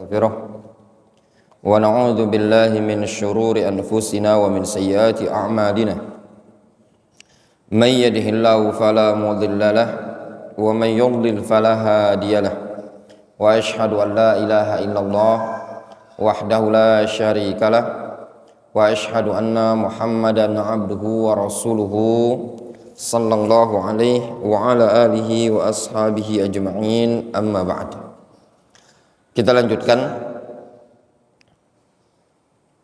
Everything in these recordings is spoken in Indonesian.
نستغفره ونعوذ بالله من شرور أنفسنا ومن سيئات أعمالنا من يهده الله فلا مضل له ومن يضلل فلا هادي له وأشهد أن لا إله إلا الله وحده لا شريك له وأشهد أن محمدا عبده ورسوله صلى الله عليه وعلى آله وأصحابه أجمعين أما بعد. Kita lanjutkan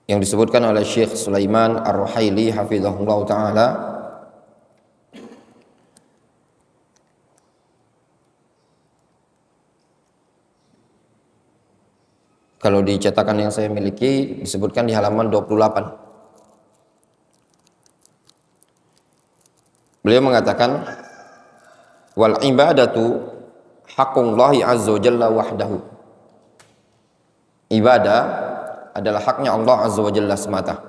yang disebutkan oleh Syekh Sulaiman Ar-Ruhaili hafizahullah ta'ala kalau di cetakan yang saya miliki disebutkan di halaman 28. Beliau mengatakan wal ibadatu haqqullahi azza wa jalla wahdahu. Ibadah adalah haknya Allah azza wa jalla semata.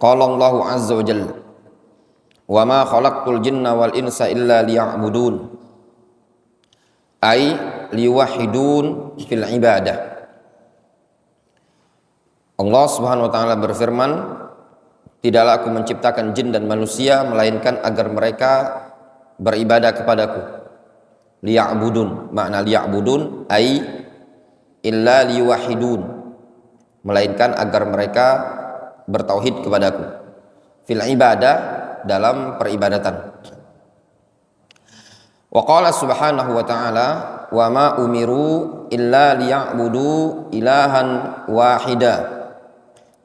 Qala Allah azza wa jalla wa ma khalaqtul jinna wal insa illa liya'budun ay liwahidun fil ibadah. Allah Subhanahu wa taala berfirman, tidaklah aku menciptakan jin dan manusia melainkan agar mereka beribadah kepadaku. Liya'budun, makna liya'budun ay illa liwahidun, melainkan agar mereka bertauhid kepadaku. Fil ibadah, dalam peribadatan. Wa qala subhanahu wa ta'ala wa ma umiru illa liya'budu ilahan wahida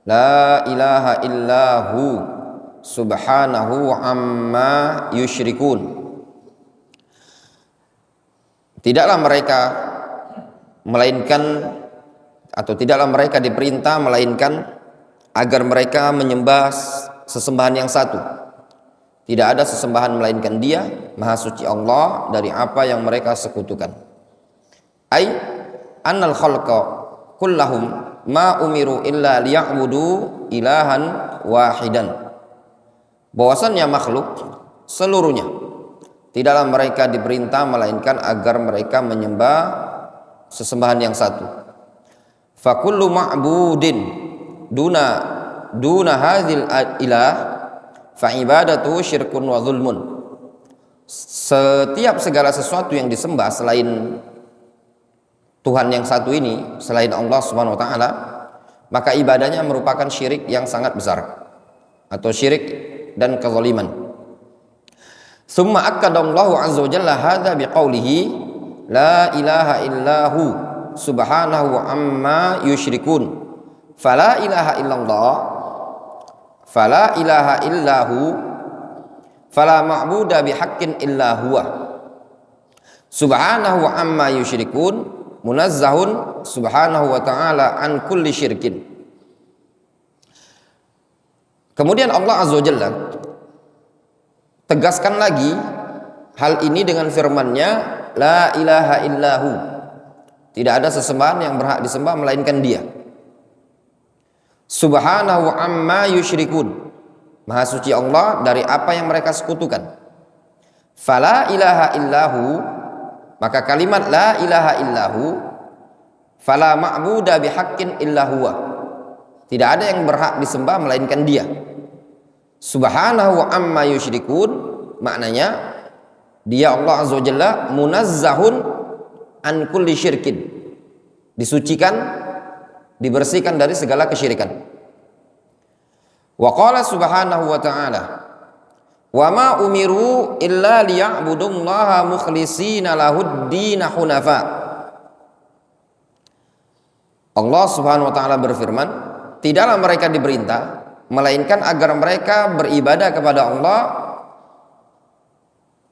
la ilaha illahu subhanahu amma yusyrikun. Tidaklah mereka melainkan atau tidaklah mereka diperintah melainkan agar mereka menyembah sesembahan yang satu. Tidak ada sesembahan melainkan Dia, Maha Suci Allah dari apa yang mereka sekutukan. Ai annal khalqa kullahum ma umiru illa liya'budu ilahan wahidan. Bahwasannya makhluk seluruhnya tidaklah mereka diperintah melainkan agar mereka menyembah sesembahan yang satu. Fa kullu ma'budin duna hadzal ilah fa ibadatu syirkun wa zulmun. Setiap segala sesuatu yang disembah selain Tuhan yang satu ini, selain Allah Subhanahu wa taala, maka ibadahnya merupakan syirik yang sangat besar atau syirik dan kezaliman. Summa akkadallahu azza wa jalla hadza biqaulihi la ilaha illahu subhanahu amma yusyrikun. Fala ilaha illallah fala ilaha illahu fala ma'buda bihaqqin illa huwa subhanahu amma yusyrikun munazzahun subhanahu wa ta'ala an kulli syirkin. Kemudian Allah azza wa jalla tegaskan lagi hal ini dengan firman-Nya la ilaha illahu, tidak ada sesembahan yang berhak disembah melainkan Dia. Subhanahu amma yusyrikun, Maha suci Allah dari apa yang mereka sekutukan. Fala ilaha illahu, maka kalimat la ilaha illahu, fala ma'buda bihaqqin illa huwa, tidak ada yang berhak disembah melainkan Dia. Subhanahu amma yusyrikun, maknanya Dia Allah azza wa jalla munazzahun an kulli syirkin, disucikan, dibersihkan dari segala kesyirikan. Wa qala subhanahu wa ta'ala wa ma umiru illa liya'budullaha mukhlishina lahud-din hunafa. Allah Subhanahu wa taala berfirman, tidaklah mereka diperintah melainkan agar mereka beribadah kepada Allah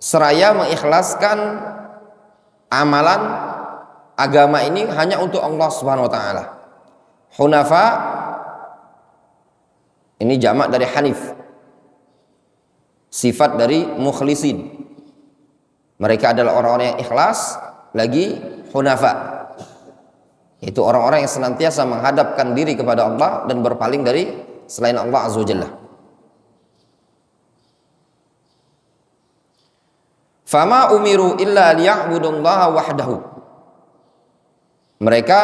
seraya mengikhlaskan amalan agama ini hanya untuk Allah Subhanahu wa taala. Hunafa ini jamak dari hanif, sifat dari mukhlisin. Mereka adalah orang-orang yang ikhlas, lagi hunafa, yaitu orang-orang yang senantiasa menghadapkan diri kepada Allah dan berpaling dari selain Allah azza wa jalla. Fama umiru illa liya'budullaha wahdahu. Mereka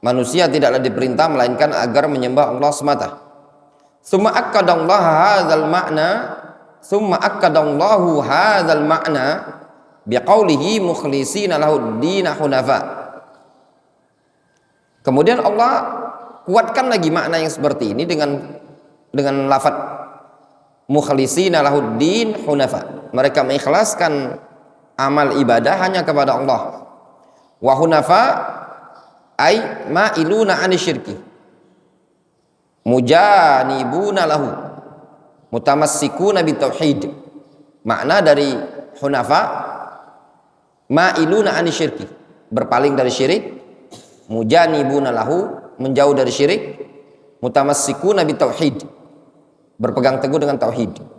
manusia tidaklah diperintah melainkan agar menyembah Allah semata. Summa akkadallaha hadzal ma'na, summa akkadallahu hadzal ma'na biqaulihi mukhlishina lahud-din hunafa. Kemudian Allah kuatkan lagi makna yang seperti ini dengan lafaz mukhlishina lahud-din hunafa. Mereka mengikhlaskan amal ibadah hanya kepada Allah. Wa hunafa ay ma'iluna 'ani syirki. Mujanibuna lahu. Mutamassikuna bitauhid. Makna dari hunafa ma'iluna 'ani syirki, berpaling dari syirik, mujanibuna lahu, menjauh dari syirik, mutamassikuna bitauhid, berpegang teguh dengan tauhid.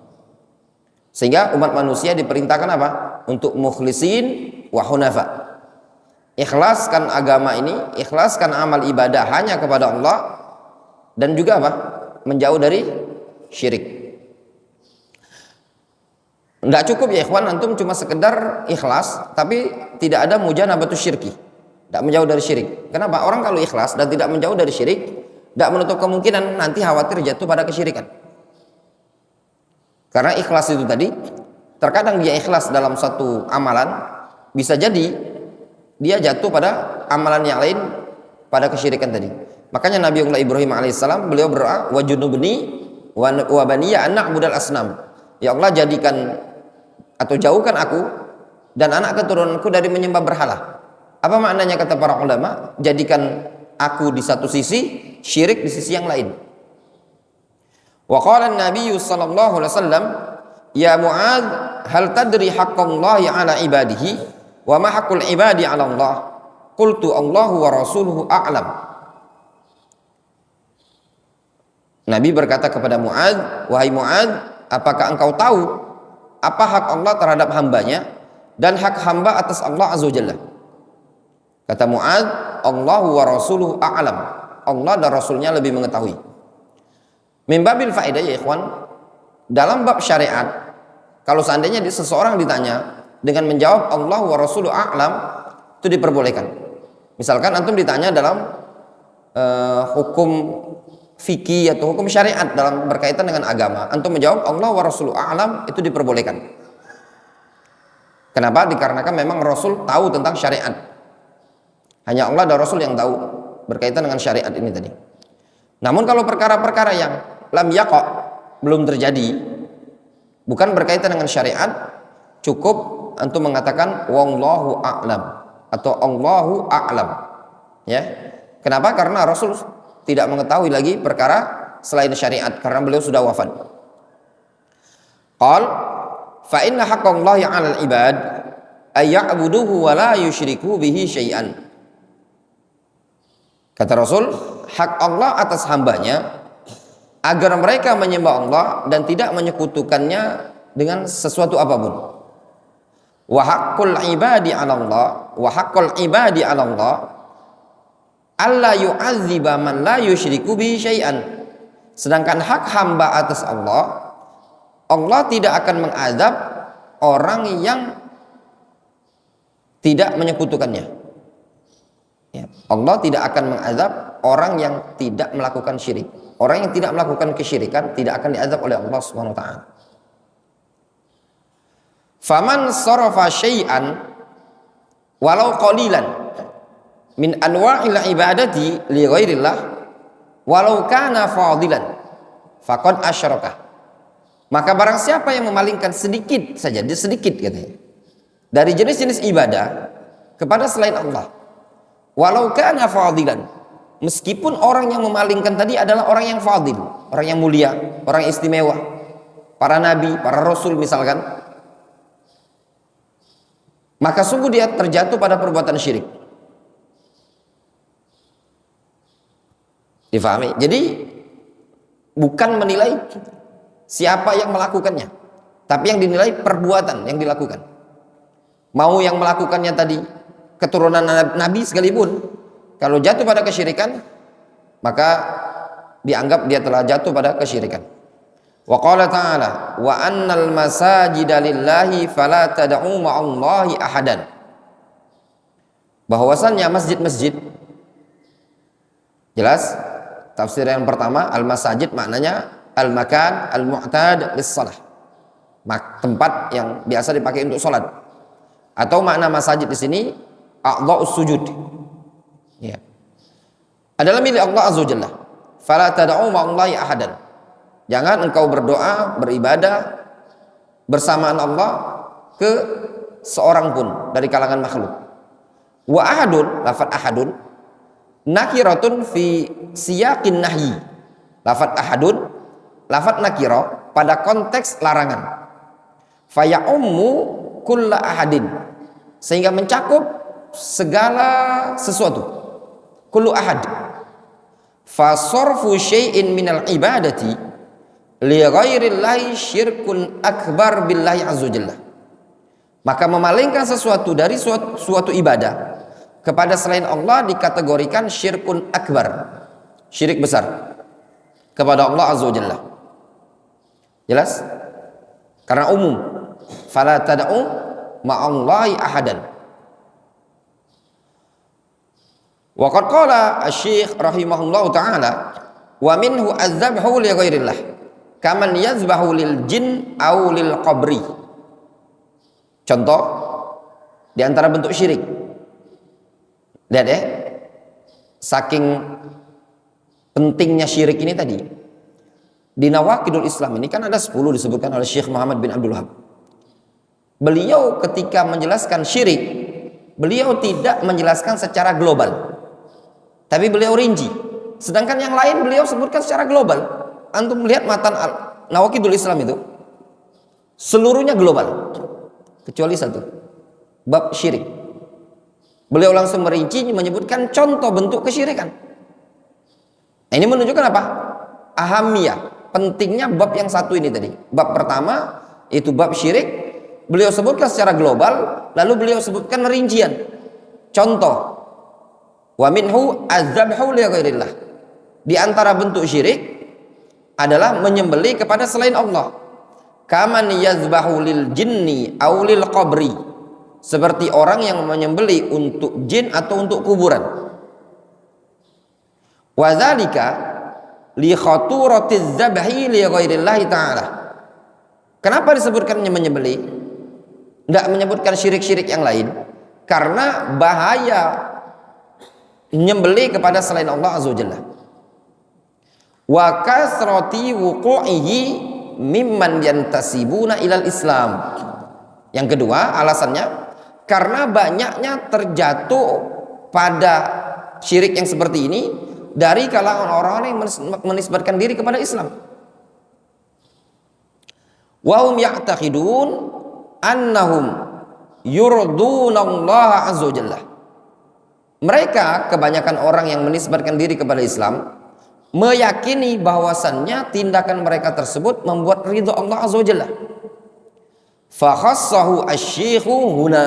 Sehingga umat manusia diperintahkan apa? Untuk mukhlisin wa hunafa. Ikhlaskan agama ini, ikhlaskan amal ibadah hanya kepada Allah, dan juga apa? Menjauh dari syirik. Enggak cukup ya ikhwan, antum cuma sekedar ikhlas tapi tidak ada mujanabatus syirki, tidak menjauh dari syirik. Kenapa? Orang kalau ikhlas dan tidak menjauh dari syirik, tidak menutup kemungkinan nanti khawatir jatuh pada kesyirikan. Karena ikhlas itu tadi, terkadang dia ikhlas dalam satu amalan, bisa jadi dia jatuh pada amalan yang lain, pada kesyirikan tadi. Makanya Nabiullah Ibrahim alaihissalam beliau berdoa, wajnubni wa baniya an na'budal asnam. Ya Allah, jadikan atau jauhkan aku dan anak keturunanku dari menyembah berhala. Apa maknanya kata para ulama? Jadikan aku di satu sisi, syirik di sisi yang lain. Wa qala an-nabiy sallallahu alaihi wasallam, ya Mu'adz, hal tadri haqqallahi ala ibadihi wa ma haqqul ibadi 'ala Allah? Qultu Allahu wa rasuluhu a'lam. Nabi berkata kepada Mu'adz, wahai Mu'adz, apakah engkau tahu apa hak Allah terhadap hambanya dan hak hamba atas Allah azza wajalla? Kata Mu'adz, Allahu wa rasuluhu a'lam. Allah dan rasulnya lebih mengetahui. Min babil faedah ya ikhwan, dalam bab syariat, kalau seandainya seseorang ditanya dengan menjawab Allah wa rasuluhu a'lam, itu diperbolehkan. Misalkan antum ditanya dalam hukum fikih atau hukum syariat dalam berkaitan dengan agama, antum menjawab Allah wa rasuluhu a'lam, itu diperbolehkan. Kenapa? Dikarenakan memang Rasul tahu tentang syariat. Hanya Allah dan Rasul yang tahu berkaitan dengan syariat ini tadi. Namun kalau perkara-perkara yang lam yaqa, belum terjadi, bukan berkaitan dengan syariat, cukup antum mengatakan wallahu a'lam atau Allahu a'lam. Ya. Kenapa? Karena Rasul tidak mengetahui lagi perkara selain syariat karena beliau sudah wafat. Qal fa inna haqqallahi 'alal ibad ay ya'buduhu wa la yusyriku bihi syai'an. Kata Rasul, hak Allah atas hambanya agar mereka menyembah Allah dan tidak menyekutukannya dengan sesuatu apapun. Wa haqqul ibadi 'ala Allah, wa haqqul ibadi 'ala Allah alla yu'adziba man la yusyriku bihi syai'an. Sedangkan hak hamba atas Allah, Allah tidak akan mengazab orang yang tidak menyekutukannya. Ya, Allah tidak akan mengazab orang yang tidak melakukan syirik. Orang yang tidak melakukan kesyirikan tidak akan diazab oleh Allah Subhanahu wa taala. Faman sarafa syai'an walau qalilan min anwa'il ibadati li ghairillah walau kana fadilan faqad asyraka. Maka barang siapa yang memalingkan sedikit saja, dia sedikit katanya, dari jenis-jenis ibadah kepada selain Allah, walau kana fadilan, meskipun orang yang memalingkan tadi adalah orang yang fadil, orang yang mulia, orang yang istimewa, para nabi, para rasul misalkan, maka sungguh dia terjatuh pada perbuatan syirik. Difahami? Jadi bukan menilai siapa yang melakukannya, tapi yang dinilai perbuatan yang dilakukan. Mau yang melakukannya tadi keturunan nabi sekalipun, kalau jatuh pada kesyirikan, maka dianggap dia telah jatuh pada kesyirikan. Wa qala ta'ala wa annal masajida lillahi fala tad'u ma'allahi ahadan. Bahwasannya masjid-masjid, jelas tafsir yang pertama al-masajid maknanya al-makan al-mu'tad lis-shalah, tempat yang biasa dipakai untuk salat. Atau makna masajid di sini a'dha'us sujud. Ya. Adalah milik Allah Azza wa Jalla. Fala tad'u ma'allahi ahadan. Jangan engkau berdoa, beribadah bersamaan Allah ke seorang pun dari kalangan makhluk. Wa ahadun, lafaz ahadun nakiratun fi siyaqin nahyi. Lafaz ahadun, lafaz nakira pada konteks larangan. Fa ya'ummu kulla ahadin, sehingga mencakup segala sesuatu. Kullu ahad. Fa sarfu syai'in minal ibadati li ghairillahi syirkun akbar billahi azza jalla. Maka memalingkan sesuatu dari suatu ibadah kepada selain Allah dikategorikan syirkun akbar, syirik besar kepada Allah azza jalla. Jelas? Karena umum. Fala tad'u ma'allahi ahadan. Wa qad qala asy-syekh rahimahullahu taala wa minhu az-zabhu li ghairillah kaman yazbahu lil jin aw lil qabri. Contoh di antara bentuk syirik. Lihat ya, saking pentingnya syirik ini tadi. Di Nawaqidul Islam ini kan ada 10 disebutkan oleh Syekh Muhammad bin Abdul Wahab. Beliau ketika menjelaskan syirik, beliau tidak menjelaskan secara global, tapi beliau rinci. Sedangkan yang lain beliau sebutkan secara global. Antum melihat matan Nawaqidul Islam itu seluruhnya global kecuali satu, bab syirik. Beliau langsung merinci menyebutkan contoh bentuk kesyirikan. Nah, ini menunjukkan apa? Ahamiyah, pentingnya bab yang satu ini tadi. Bab pertama itu bab syirik, beliau sebutkan secara global, lalu beliau sebutkan rincian. Contoh, wa minhu az-zabhu li ghairillah. Di antara bentuk syirik adalah menyembelih kepada selain Allah. Kaman yazbahu lil jinni aw lil qabri. Seperti orang yang menyembelih untuk jin atau untuk kuburan. Wa dzalika li khaturatiz zabhi li ghairillahi ta'ala. Kenapa disebutkannya menyembelih? Enggak menyebutkan syirik-syirik yang lain? Karena bahaya menyembelih kepada selain Allah Azza wa Jalla. Wa kasrati wuqu'ihi mimman yantasibuna ilal Islam. Yang kedua alasannya karena banyaknya terjatuh pada syirik yang seperti ini dari kalangan orang-orang yang menisbatkan diri kepada Islam. Wa hum ya'taqidun annahum yurdunallaha azza wajalla. Mereka, kebanyakan orang yang menisbatkan diri kepada Islam, meyakini bahwasannya tindakan mereka tersebut membuat ridha Allah azza wajalla. Fa khassahu asy-syaikhu huna,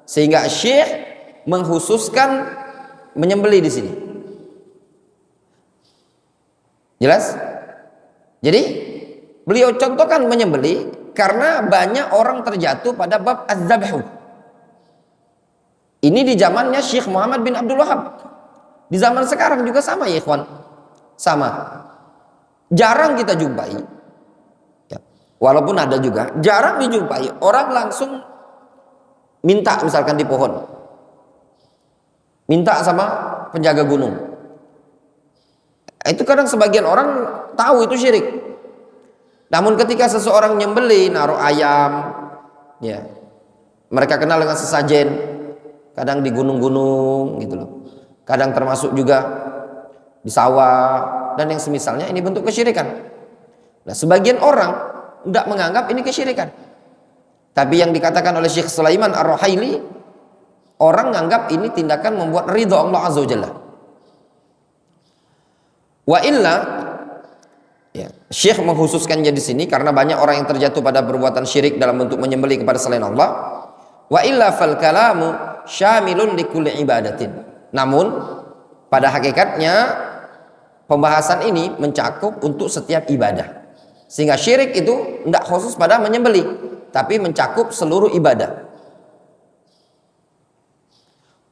sehingga syekh mengkhususkan menyembelih di sini. Jelas? Jadi beliau contohkan menyembelih karena banyak orang terjatuh pada bab az-zabhu. Ini di zamannya Syekh Muhammad bin Abdul Wahab. Di zaman sekarang juga sama ya ikhwan. Sama. Jarang kita jumpai. Ya, walaupun ada juga, jarang dijumpai orang langsung minta misalkan di pohon. Minta sama penjaga gunung. Itu kadang sebagian orang tahu itu syirik. Namun ketika seseorang nyembelih, naruh ayam, ya, mereka kenal dengan sesajen, kadang di gunung-gunung gitu loh, kadang termasuk juga di sawah dan yang semisalnya, ini bentuk kesyirikan. Nah, sebagian orang tidak menganggap ini kesyirikan, tapi yang dikatakan oleh Syekh Sulaiman Ar-Ruhaili, orang menganggap ini tindakan membuat ridha Allah Azza wa Jalla. Wa illa, ya, Syekh mengkhususkannya di sini karena banyak orang yang terjatuh pada perbuatan syirik dalam bentuk menyembelih kepada selain Allah. Wa illa fal kalamu syamilun likulli ibadatin. Namun pada hakikatnya pembahasan ini mencakup untuk setiap ibadah. Sehingga syirik itu tidak khusus pada menyembelih, tapi mencakup seluruh ibadah.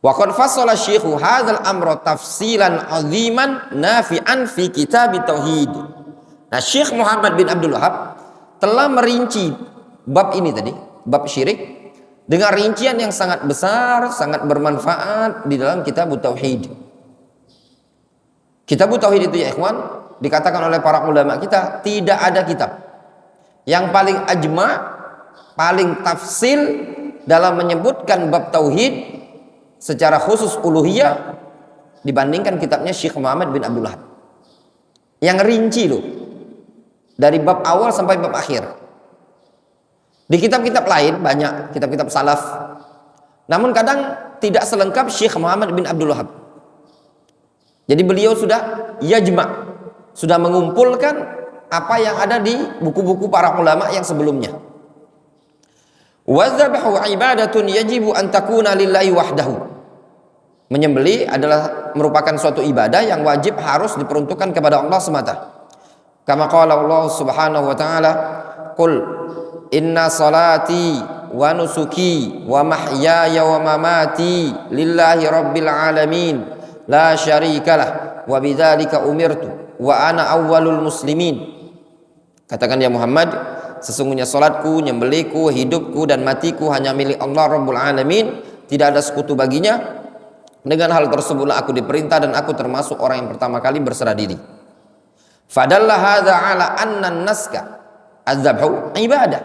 Wa qad fassala syekhu hadzal amra tafsilan 'aziman nafi'an fi kitab tauhid. Nah, Syekh Muhammad bin Abdul Wahab telah merinci bab ini tadi, bab syirik, dengan rincian yang sangat besar, sangat bermanfaat di dalam kitab tauhid. Kitab tauhid itu ya ikhwan, dikatakan oleh para ulama kita, tidak ada kitab yang paling ajma, paling tafsil dalam menyebutkan bab tauhid secara khusus uluhiyah dibandingkan kitabnya Syekh Muhammad bin Abdul Wahab yang rinci loh, dari bab awal sampai bab akhir. Di kitab-kitab lain banyak, kitab-kitab salaf, namun kadang tidak selengkap Syekh Muhammad bin Abdul Wahab. Jadi beliau sudah yajma', sudah mengumpulkan apa yang ada di buku-buku para ulama yang sebelumnya. Wadzabhu ibadatun yajibu an takuna lillahi wahdahu. Menyembelih adalah merupakan suatu ibadah yang wajib harus diperuntukkan kepada Allah semata. Kama qala Allah Subhanahu wa taala, "Qul inna salati wa nusuki wa mahyaya wa mamati lillahi rabbil alamin la syarikalah wa bidzalika umirtu wa ana awwalul muslimin." Katakan ya Muhammad, sesungguhnya salatku, nyembelihku, hidupku dan matiku hanya milik Allah Rabbul Alamin, tidak ada sekutu baginya. Dengan hal tersebutlah aku diperintah dan aku termasuk orang yang pertama kali berserah diri. Fadalla hadza ala anna an-naska az-zabhu ibadah.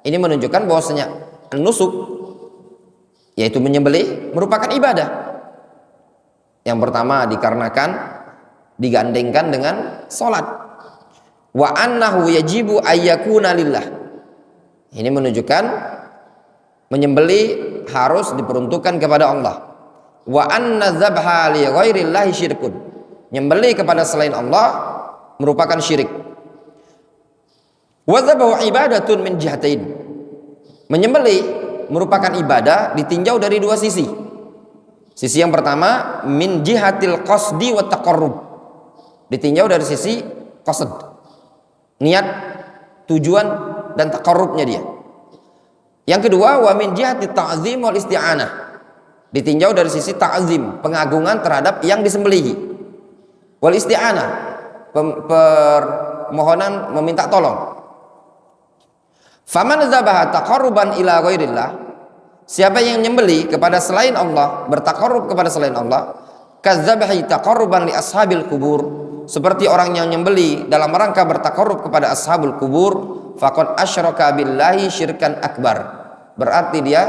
Ini menunjukkan bahwasanya nusuk, yaitu menyembelih, merupakan ibadah. Yang pertama dikarenakan digandengkan dengan salat. Wa annahu yajibu ayyakuna lillah. Ini menunjukkan menyembelih harus diperuntukkan kepada Allah. Wa anna dzabha li ghairillahi syirkun. Menyembelih kepada selain Allah merupakan syirik. Wa dzabhu ibadatun min jihatain. Menyembelih merupakan ibadah ditinjau dari dua sisi. Sisi yang pertama min jihatil qasdi wa taqarrub. Ditinjau dari sisi qasd, niat, tujuan dan taqarrubnya dia. Yang kedua wa min jihati ta'zim wal isti'anah. Ditinjau dari sisi ta'zim, pengagungan terhadap yang disembelihi. Wal isti'anah, permohonan meminta tolong. Faman dzabaha taqarruban ila ghairillah, siapa yang menyembelih kepada selain Allah, bertaqarrub kepada selain Allah, kadzabhi taqarruban li ashabil kubur, seperti orang yang menyembelih dalam rangka bertaqarrub kepada ashabul kubur, faqad asyraka billahi syirkan akbar. Berarti dia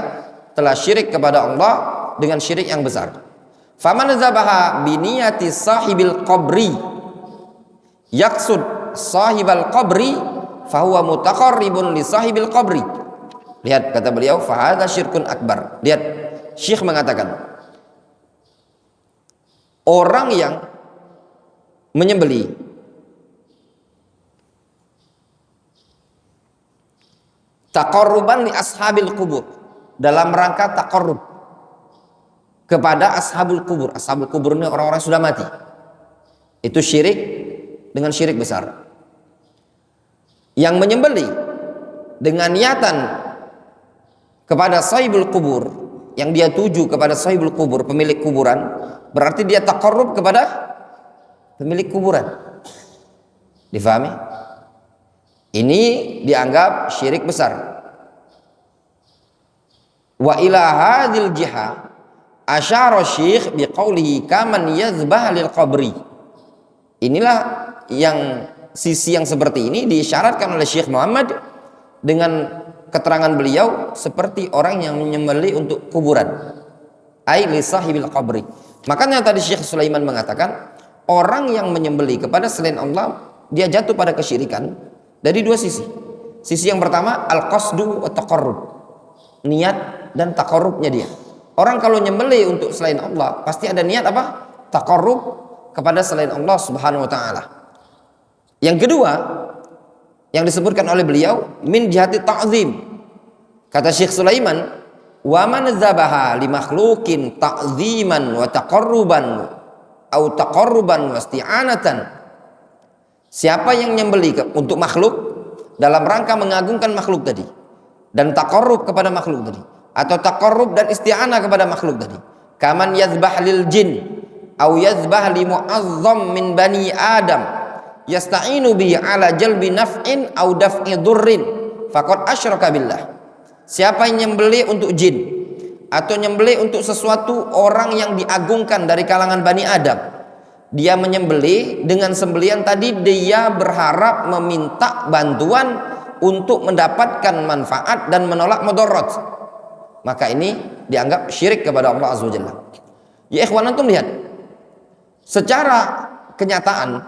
telah syirik kepada Allah dengan syirik yang besar. Faman dzabaha bi niyati sahibil qabri, yaqsud sahibal qabri, fahuwa mutaqarribun li sahibil qabri. Lihat kata beliau, fahadha syirkun akbar. Lihat, Syekh mengatakan orang yang menyembelih taqarruban li ashabil kubur, dalam rangka taqarrub kepada ashabul kubur. Ashabul kubur ini orang-orang yang sudah mati. Itu syirik dengan syirik besar. Yang menyembelih dengan niatan kepada sahibul kubur, yang dia tuju kepada sahibul kubur, pemilik kuburan, berarti dia taqarrub kepada pemilik kuburan. Difahami? Ini dianggap syirik besar. Wa ila hadhil jiha asyara syekh biqaulihi kaman yazbah lil qabri. Inilah yang sisi yang seperti ini diisyaratkan oleh Syekh Muhammad dengan keterangan beliau seperti orang yang menyembelih untuk kuburan. Ai li sahibil qabri. Makanya tadi Syekh Sulaiman mengatakan orang yang menyembelih kepada selain Allah dia jatuh pada kesyirikan dari dua sisi. Sisi yang pertama al-qasdu wa taqarrub. Niat dan taqarrubnya dia. Orang kalau nyembelih untuk selain Allah pasti ada niat apa? Taqarrub kepada selain Allah Subhanahu wa taala. Yang kedua yang disebutkan oleh beliau min jihati ta'zim. Kata Syekh Sulaiman, wa man dzabaha li makhluqin ta'ziman wa taqarruban au taqarruban wa isti'anatan. Siapa yang nyembelih untuk makhluk dalam rangka mengagungkan makhluk tadi dan taqarrub kepada makhluk tadi, atau taqarrub dan isti'anah kepada makhluk tadi. Kaman yazbah lil jin au yazbah li mu'azzam min bani adam yasta'inu bi ala jalbi naf'in au daf'i durrin faqad asyraka billah. Siapa yang nyembelih untuk jin atau nyembelih untuk sesuatu orang yang diagungkan dari kalangan Bani Adam, dia menyembelih dengan sembelihan tadi dia berharap meminta bantuan untuk mendapatkan manfaat dan menolak mudarat, maka ini dianggap syirik kepada Allah Azza wa Jalla. Ya ikhwan, antum lihat secara kenyataan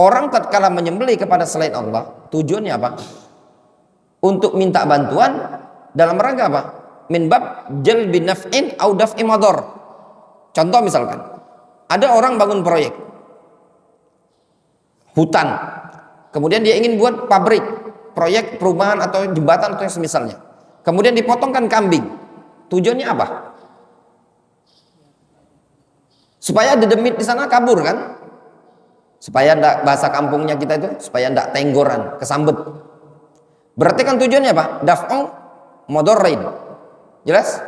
orang tatkala menyembelih kepada selain Allah tujuannya apa? Untuk minta bantuan dalam rangka apa? Min bab jalbi naf'in au daf'i madar. Contoh misalkan ada orang bangun proyek hutan, kemudian dia ingin buat pabrik, proyek perumahan atau jembatan atau yang semisalnya, kemudian dipotongkan kambing. Tujuannya apa? Supaya dedemit di sana kabur kan? Supaya ndak, bahasa kampungnya kita itu, supaya ndak tenggoran, kesambet. Berarti kan tujuannya apa? Daf'u mudarrin. Jelas?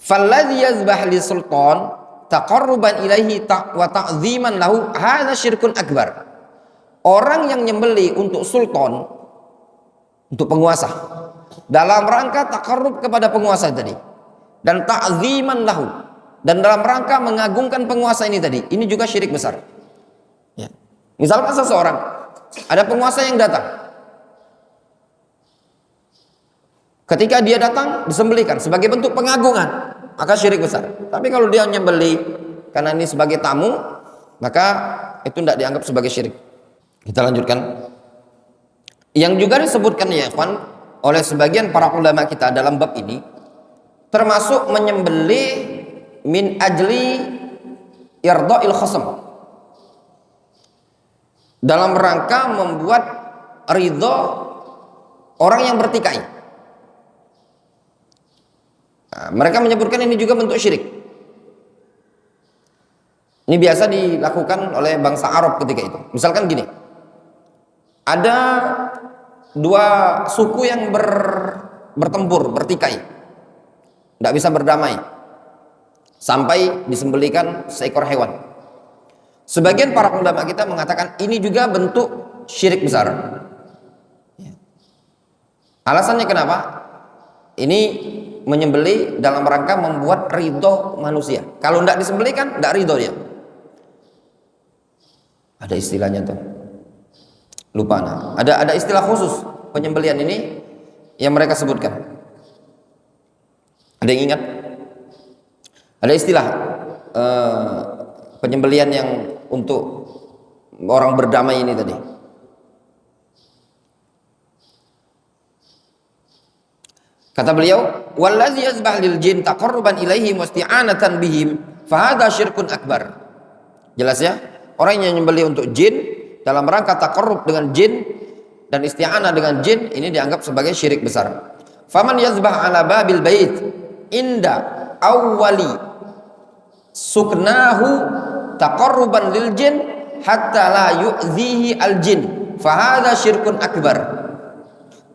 Falladhi yazbah li sultan taqarruban ilaihi wa ta'ziman lahu hadza syirkun akbar. Orang yang nyembelih untuk sultan, untuk penguasa, dalam rangka taqarrub kepada penguasa tadi dan ta'ziman lahu, dan dalam rangka mengagungkan penguasa ini tadi, ini juga syirik besar. Ya. Misalkan seseorang, ada penguasa yang datang, ketika dia datang disembelihkan sebagai bentuk pengagungan, maka syirik besar. Tapi kalau dia nyembelih karena ini sebagai tamu, maka itu tidak dianggap sebagai syirik. Kita lanjutkan. Yang juga disebutkan ya ikhwan oleh sebagian para ulama kita dalam bab ini, termasuk menyembelih min ajli irda'il khasam, dalam rangka membuat ridho orang yang bertikai. Nah, mereka menyebutkan ini juga bentuk syirik. Ini biasa dilakukan oleh bangsa Arab ketika itu. Misalkan gini, ada dua suku yang bertempur, bertikai, tidak bisa berdamai, sampai disembelihkan seekor hewan. Sebagian para ulama kita mengatakan ini juga bentuk syirik besar. Alasannya kenapa? Ini menyembelih dalam rangka membuat ridho manusia. Kalau tidak disembelihkan, tidak ridho dia. Ada istilahnya tuh, lupa. Nah, ada istilah khusus penyembelihan ini yang mereka sebutkan. Ada yang ingat? Ada istilah penyembelihan yang untuk orang berdamai ini tadi. Kata beliau, wallazi yazbah lil jin taqarruban ilaihi musti'anatan bihim fa hadza syirkun akbar. Jelas ya? Orang yang menyembelih untuk jin dalam rangka taqarrub dengan jin dan isti'anah dengan jin, ini dianggap sebagai syirik besar. Faman yazbah ala babil bait inda awwali suknahu taqarruban lil jin hatta la yu'zihi al jin fa hadza syirkun akbar.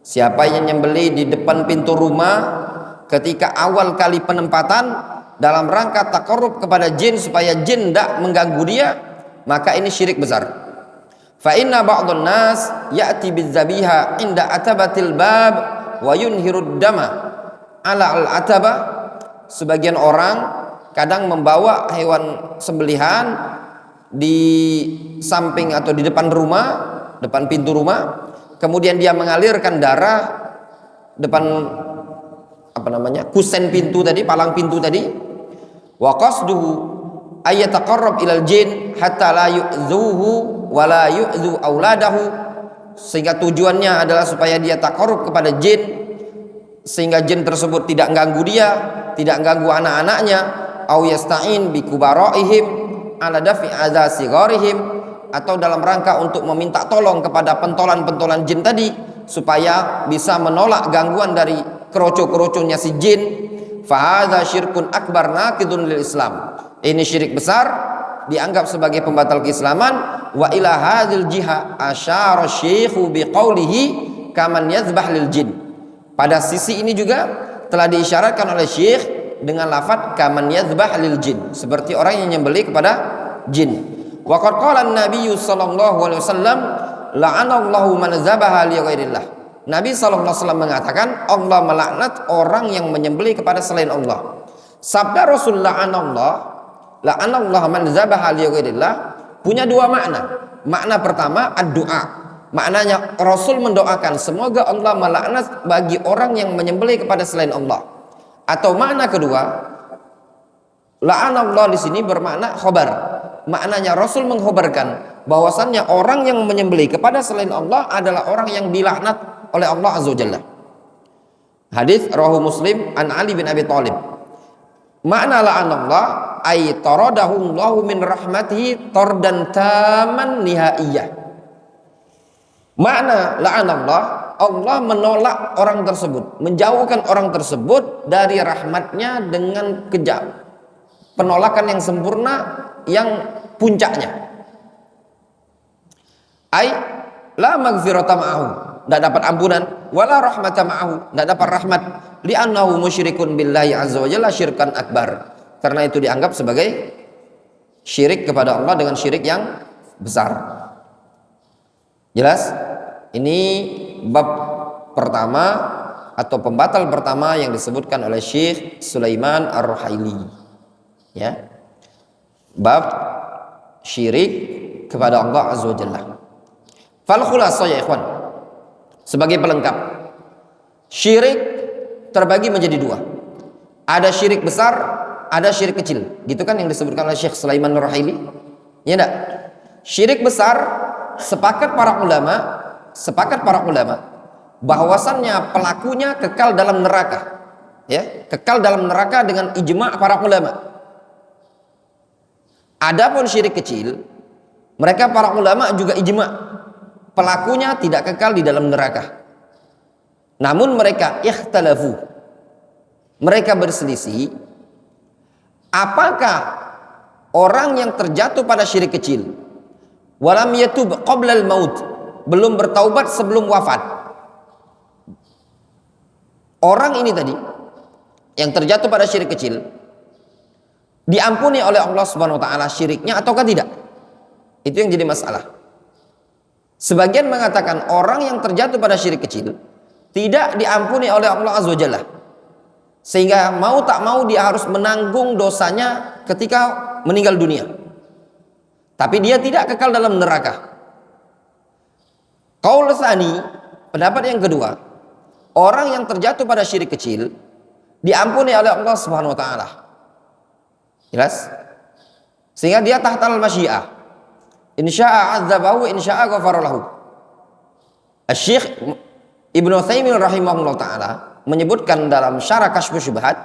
Siapa yang nyembelih di depan pintu rumah ketika awal kali penempatan dalam rangka taqarrub kepada jin supaya jin tidak mengganggu dia, maka ini syirik besar. Fa inna ba'dun nas ya'ti bizzabiha inda atabatil bab wa yunhirud dama ala al-ataba. Sebagian orang kadang membawa hewan sembelihan di samping atau di depan rumah, depan pintu rumah, kemudian dia mengalirkan darah depan kusen pintu tadi, palang pintu tadi. Wa qasduhu ayataqarrab ilal jin hatta la yu'zuhu wa la yu'zu auladahu, sehingga tujuannya adalah supaya dia taqarrub kepada jin sehingga jin tersebut tidak ganggu dia, tidak ganggu anak-anaknya. Au yasta'in bi kubaraihim ala dafi adza sigharihim, atau dalam rangka untuk meminta tolong kepada pentolan-pentolan jin tadi supaya bisa menolak gangguan dari keroco-keroconya si jin. Fa hadza syirkun akbar naqidun lil Islam. Ini syirik besar dianggap sebagai pembatal keislaman. Wa ila hadzal jiha asyara syekhu biqaulihi kaman yadhbah lil jin. Pada sisi ini juga telah diisyaratkan oleh syekh dengan lafaz kaman yadhbah lil jin, seperti orang yang menyembelih kepada jin. Wa qad qala an-nabiy sallallahu alaihi wasallam la'anallahu man dzabaha li ghairillah. Nabi sallallahu alaihi wasallam mengatakan Allah melaknat orang yang menyembelih kepada selain Allah. Sabda Rasul la'anallahu man dzabaha li ghairillah punya dua makna. Makna pertama ad-du'a. Maknanya Rasul mendoakan semoga Allah melaknat bagi orang yang menyembelih kepada selain Allah. Atau makna kedua, la'anallah di sini bermakna khobar. Maknanya Rasul mengkhabarkan bahwasannya orang yang menyembelih kepada selain Allah adalah orang yang dilaknat oleh Allah Azza wa Jalla. Hadis rawahu Muslim an Ali bin Abi Thalib. Makna la'anallah ay taradahu Allahu min rahmatihi tardan taman nihaiyah. Makna la'anallah, Allah menolak orang tersebut, menjauhkan orang tersebut dari rahmatnya dengan kejam, penolakan yang sempurna, yang puncaknya. Ai la maghfirata ma'ahu, tidak dapat ampunan, wala rahmata ma'ahu, tidak dapat rahmat, li'annahu musyrikun billahi azza wa jalla syirkan akbar, karena itu dianggap sebagai syirik kepada Allah dengan syirik yang besar. Jelas? Ini bab pertama atau pembatal pertama yang disebutkan oleh Syekh Sulaiman Ar-Ruhaili. Ya. Bab syirik kepada Allah Azza wa Jalla. Fal khulasa ya ikhwan. Sebagai pelengkap, syirik terbagi menjadi dua. Ada syirik besar, ada syirik kecil. Gitu kan yang disebutkan oleh Syekh Sulaiman Ar-Ruhaili? Ya enggak? Syirik besar sepakat para ulama bahwasannya pelakunya kekal dalam neraka, ya, kekal dalam neraka dengan ijma' para ulama. Adapun syirik kecil, mereka para ulama juga ijma' pelakunya tidak kekal di dalam neraka. Namun mereka ikhtalafu, mereka berselisih apakah orang yang terjatuh pada syirik kecil walam yatub qablal maut, belum bertaubat sebelum wafat. Orang ini tadi yang terjatuh pada syirik kecil diampuni oleh Allah Subhanahu wa taala syiriknya ataukah tidak? Itu yang jadi masalah. Sebagian mengatakan orang yang terjatuh pada syirik kecil tidak diampuni oleh Allah Azza wa Jalla, sehingga mau tak mau dia harus menanggung dosanya ketika meninggal dunia. Tapi dia tidak kekal dalam neraka. Qaul tsani, pendapat yang kedua, orang yang terjatuh pada syirik kecil diampuni oleh Allah Subhanahu wa taala. Jelas? Sehingga dia tahtal masyiah. Insya'a 'adzabahu, insya'a ghafara lahu. Asy-Syaikh Ibnu Utsaimin rahimahullah taala menyebutkan dalam Syarah Kasyfus Syubhat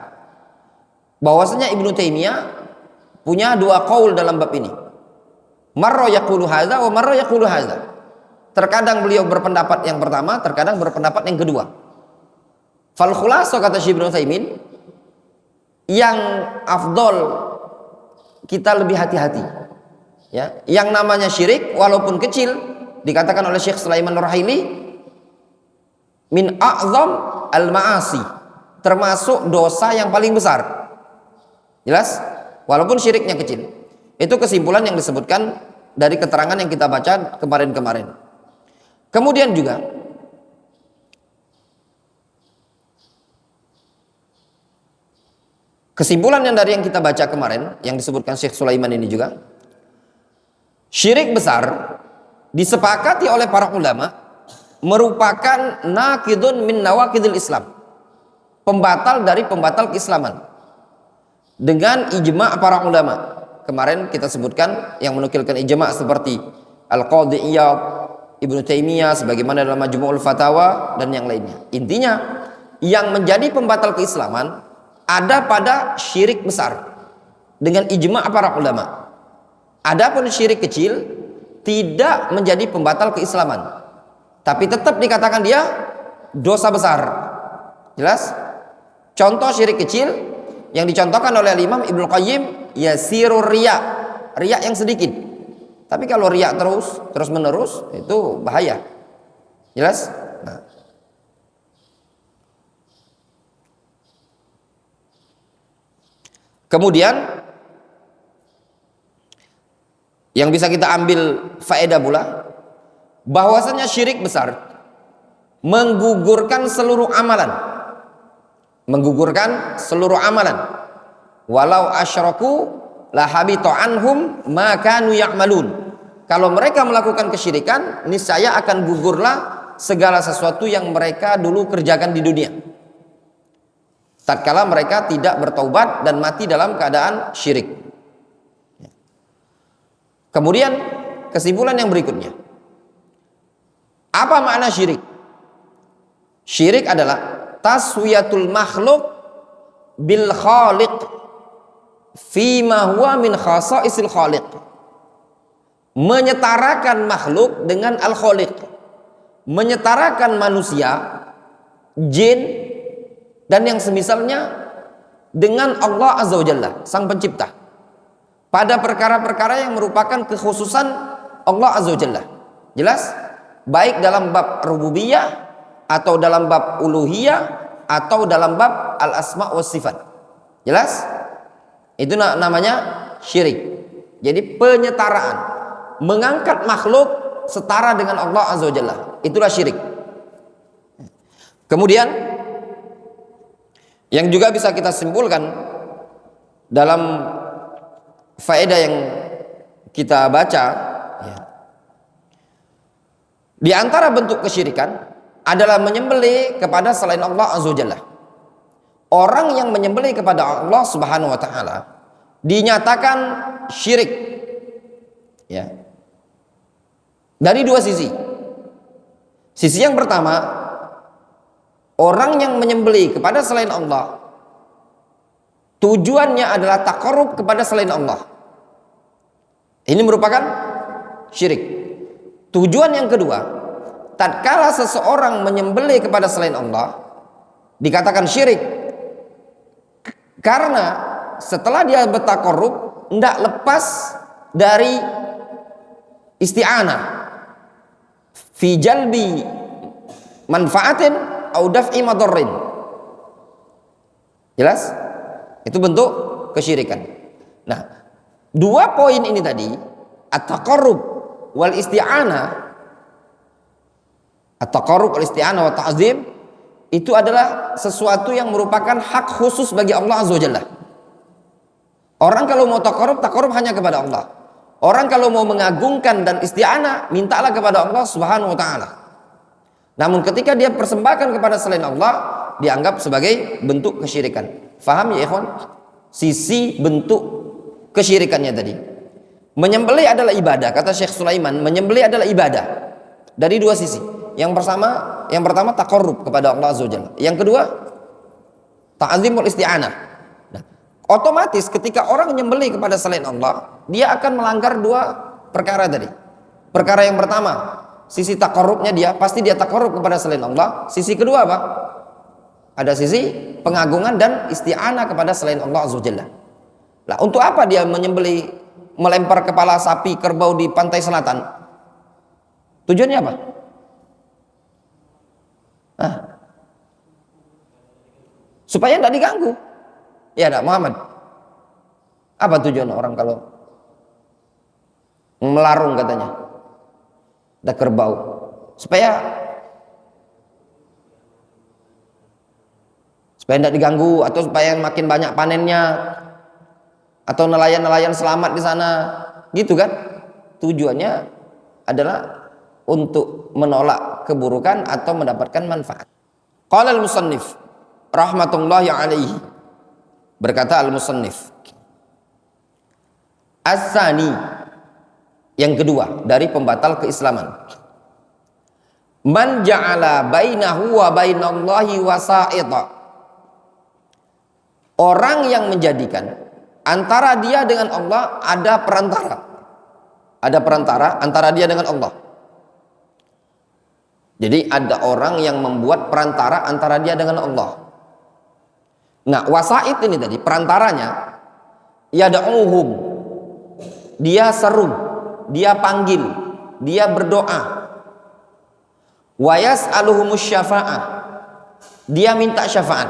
bahwasanya Ibnu Taimiyah punya dua qaul dalam bab ini. Marra yaqulu hadza wa marra yaqulu hadza. Terkadang beliau berpendapat yang pertama, terkadang berpendapat yang kedua. Fal khulasa, kata Syekh Ibnu Utsaimin, yang afdol kita lebih hati-hati. Ya, yang namanya syirik walaupun kecil dikatakan oleh Syekh Sulaiman Ar-Ruhaili min a'zam al-ma'asi, termasuk dosa yang paling besar. Jelas? Walaupun syiriknya kecil. Itu kesimpulan yang disebutkan dari keterangan yang kita baca kemarin-kemarin. Kemudian juga kesimpulan yang dari yang kita baca kemarin yang disebutkan Syekh Sulaiman ini juga, syirik besar disepakati oleh para ulama merupakan naqidun min nawaqidil Islam, pembatal dari pembatal keislaman dengan ijma' para ulama. Kemarin kita sebutkan yang menukilkan ijma' seperti Al-Qadhi Iyad, Ibnu Taimiyah sebagaimana dalam Majmu'ul Fatawa dan yang lainnya. Intinya yang menjadi pembatal keislaman ada pada syirik besar dengan ijma' para ulama. Adapun syirik kecil tidak menjadi pembatal keislaman, tapi tetap dikatakan dia dosa besar. Jelas? Contoh syirik kecil yang dicontohkan oleh Imam Ibnu Qayyim, yasirur riya, riak yang sedikit. Tapi kalau riak terus menerus itu bahaya. Jelas? Nah. Kemudian yang bisa kita ambil faedah pula bahwasanya syirik besar menggugurkan seluruh amalan. Menggugurkan seluruh amalan. Walau asyraku lahabita anhum ma kanu ya'malun. Kalau mereka melakukan kesyirikan, niscaya akan gugurlah segala sesuatu yang mereka dulu kerjakan di dunia. Tatkala mereka tidak bertaubat dan mati dalam keadaan syirik. Kemudian kesimpulan yang berikutnya. Apa makna syirik? Syirik adalah taswiyatul makhluk bil khaliq fima huwa min khasaisil khaliq. Menyetarakan makhluk dengan al-khaliq. Menyetarakan manusia, jin dan yang semisalnya dengan Allah Azza wa Jalla, Sang Pencipta, pada perkara-perkara yang merupakan kekhususan Allah Azza wa Jalla. Jelas? Baik dalam bab rububiyah atau dalam bab uluhiyah atau dalam bab al-asma wa sifat. Jelas? Itu namanya syirik. Jadi penyetaraan, mengangkat makhluk setara dengan Allah Azza wa Jalla. Itulah syirik. Kemudian yang juga bisa kita simpulkan dalam faedah yang kita baca, ya, di antara bentuk kesyirikan adalah menyembelih kepada selain Allah Azza wa Jalla. Orang yang menyembelih kepada Allah Subhanahu wa taala dinyatakan syirik. Ya. Dari dua sisi. Sisi yang pertama, orang yang menyembelih kepada selain Allah tujuannya adalah taqarrub kepada selain Allah. Ini merupakan syirik. Tujuan yang kedua, tatkala seseorang menyembelih kepada selain Allah dikatakan syirik karena setelah dia bertaqarrub tidak lepas dari isti'anah fi jalbi manfaatin au daf'i madarrin. Jelas? Itu bentuk kesyirikan. Nah, dua poin ini tadi, at-taqarrub wal isti'anah, at-taqarrub wal isti'anah wa ta'zim, itu adalah sesuatu yang merupakan hak khusus bagi Allah Azza wa Jalla. Orang kalau mau taqarrub hanya kepada Allah. Orang kalau mau mengagungkan dan isti'anah, mintalah kepada Allah Subhanahu wa taala. Namun ketika dia persembahkan kepada selain Allah, dianggap sebagai bentuk kesyirikan. Faham ya ikhwan? Sisi bentuk kesyirikannya tadi. Menyembelih adalah ibadah, kata Syekh Sulaiman, menyembelih adalah ibadah. Dari dua sisi. Yang pertama taqarrub kepada Allah Azza wa Jalla. Yang kedua, ta'zimul isti'anah. Nah, otomatis ketika orang menyembelih kepada selain Allah, dia akan melanggar dua perkara tadi. Perkara yang pertama, sisi taqarrubnya pasti dia taqarrub kepada selain Allah. Sisi kedua apa? Ada sisi pengagungan dan isti'anah kepada selain Allah Azza wa Jalla. Nah, untuk apa dia menyembelih, melempar kepala sapi kerbau di pantai selatan? Tujuannya apa? Supaya tidak diganggu. Ya enggak Muhammad? Apa tujuan orang kalau melarung katanya? Ada kerbau. Supaya tidak diganggu, atau supaya makin banyak panennya, atau nelayan-nelayan selamat di sana, gitu kan? Tujuannya adalah untuk menolak keburukan atau mendapatkan manfaat. Qala al-musannif rahmatullahi alaihi, berkata al-musannif, as-sani, yang kedua dari pembatal keislaman, man ja'ala bainahu wa bainallahi wasa'ita, orang yang menjadikan antara dia dengan Allah ada perantara antara dia dengan Allah. Jadi ada orang yang membuat perantara antara dia dengan Allah. Nah, wasa'id ini tadi perantaranya, yad'uhum, dia seru, dia panggil, dia berdoa. Wa yas'aluhumus syafa'ah, dia minta syafaat.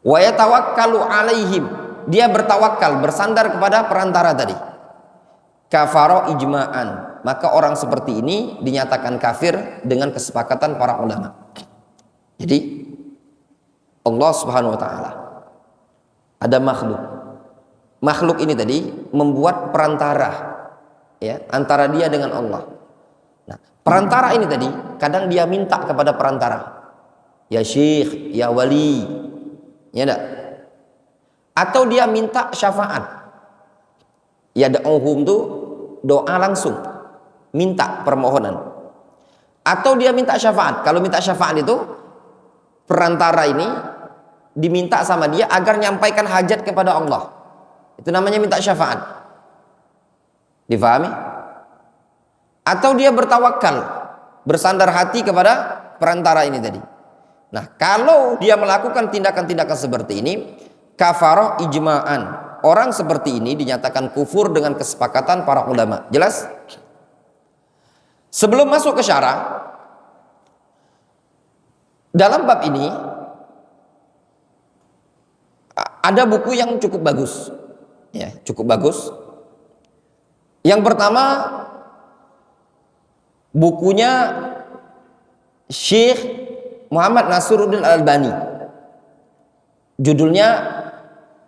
Wa yatawakkalu alaihim, dia bertawakal, bersandar kepada perantara tadi. Kafaro ijma'an, maka orang seperti ini dinyatakan kafir dengan kesepakatan para ulama. Jadi Allah Subhanahu wa taala ada makhluk. Makhluk ini tadi membuat perantara, ya, antara dia dengan Allah. Nah, perantara ini tadi kadang dia minta kepada perantara, ya syekh, ya wali, ya enggak? Atau dia minta syafaat, ya da'uhum tuh doa langsung, minta permohonan. Atau dia minta syafaat. Kalau minta syafaat itu perantara ini diminta sama dia agar nyampaikan hajat kepada Allah. Itu namanya minta syafaat. Difahami? Atau dia bertawakal, bersandar hati kepada perantara ini tadi. Nah, kalau dia melakukan tindakan-tindakan seperti ini, kafarah ijma'an. Orang seperti ini dinyatakan kufur dengan kesepakatan para ulama. Jelas? Sebelum masuk ke syarah, dalam bab ini ada buku yang cukup bagus, ya, cukup bagus. Yang pertama, bukunya Syekh Muhammad Nasiruddin Al-Albani. Judulnya